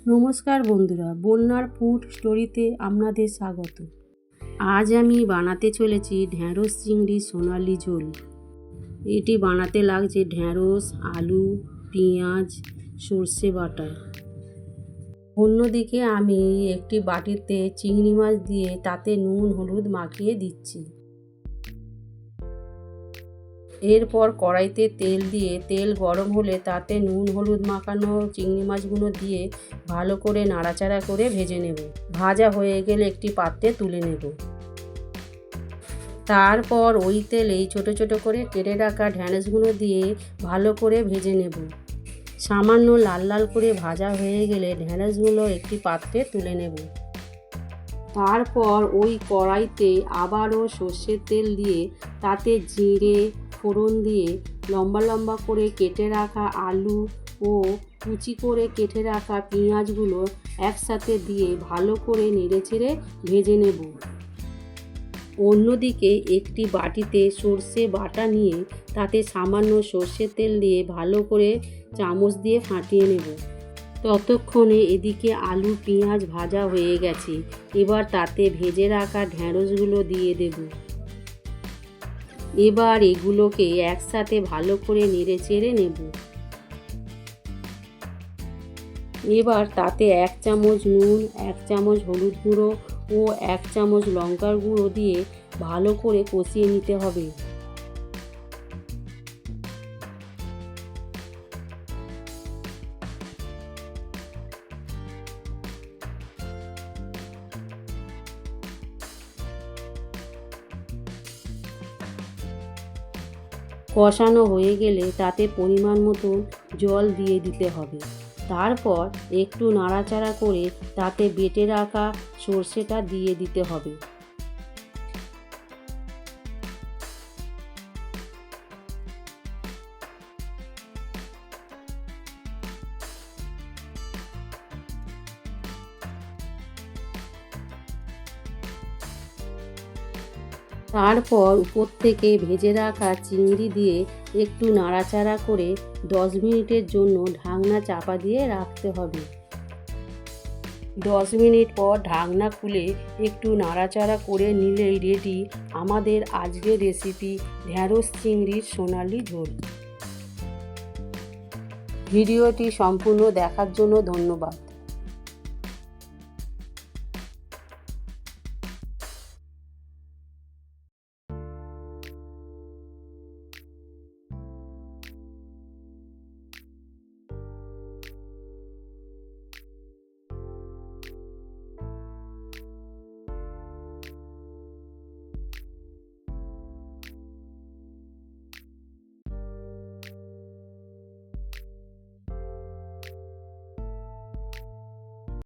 নমস্কার বন্ধুরা, বন্যার ফুড স্টোরিতে আপনাদের স্বাগত। আজ আমি বানাতে চলেছি ঢেঁড়স চিংড়ি সোনালি ঝোল। এটি বানাতে লাগছে ঢেঁড়স, আলু, পেঁয়াজ, সর্ষে বাটা। অন্যদিকে আমি একটি বাটিতে চিংড়ি মাছ দিয়ে তাতে নুন হলুদ মাখিয়ে দিচ্ছি। এরপর কড়াইতে তেল দিয়ে তেল গরম হলে তাতে নুন হলুদ মাখানো চিংড়ি মাছগুলো দিয়ে ভালো করে নাড়াচাড়া করে ভেজে নেব। ভাজা হয়ে গেলে একটি পাত্রে তুলে নেব। তারপর ওই তেলেই ছোট ছোট করে কেটে রাখা ঢেঁড়সগুলো দিয়ে ভালো করে ভেজে নেব। সামান্য লাল লাল করে ভাজা হয়ে গেলে ঢেঁড়সগুলো একটি পাত্রে তুলে নেব। তারপর ওই কড়াইতে আবারও সর্ষের তেল দিয়ে তাতে জিরে ফোড়ন দিয়ে লম্বা লম্বা করে কেটে রাখা আলু ও কুচি করে কেটে রাখা পেঁয়াজগুলো একসাথে দিয়ে ভালো করে নেড়েচেড়ে ভেজে নেব। অন্যদিকে একটি বাটিতে সর্ষে বাটা নিয়ে তাতে সামান্য সর্ষের তেল দিয়ে ভালো করে চামচ দিয়ে ফাটিয়ে নেব। ততক্ষণে এদিকে আলু পেঁয়াজ ভাজা হয়ে গেছে। এবার তাতে ভেজে রাখা ঢেঁড়সগুলো দিয়ে দেব। এবার এগুলোকে একসাথে ভালো করে নেড়ে চেড়ে নেব। এবার তাতে 1 চামচ নুন, 1 চামচ হলুদ গুঁড়ো ও 1 চামচ লঙ্কার গুঁড়ো দিয়ে ভালো করে কষিয়ে নিতে হবে। কষানো হয়ে গেলে তাতে পরিমাণ মতো জল দিয়ে দিতে হবে। তারপর একটু নাড়াচাড়া করে তাতে বেটে রাখা সর্ষেটা দিয়ে দিতে হবে। তারপর উপর থেকে ভেজে রাখা চিংড়ি দিয়ে একটু নাড়াচাড়া করে 10 মিনিটের জন্য ঢাকনা চাপা দিয়ে রাখতে হবে। 10 মিনিট পর ঢাকনা খুলে একটু নাড়াচাড়া করে নিলেই রেডি আমাদের আজকের রেসিপি ঢেঁড়স চিংড়ির সোনালি ঝোল। ভিডিওটি সম্পূর্ণ দেখার জন্য ধন্যবাদ।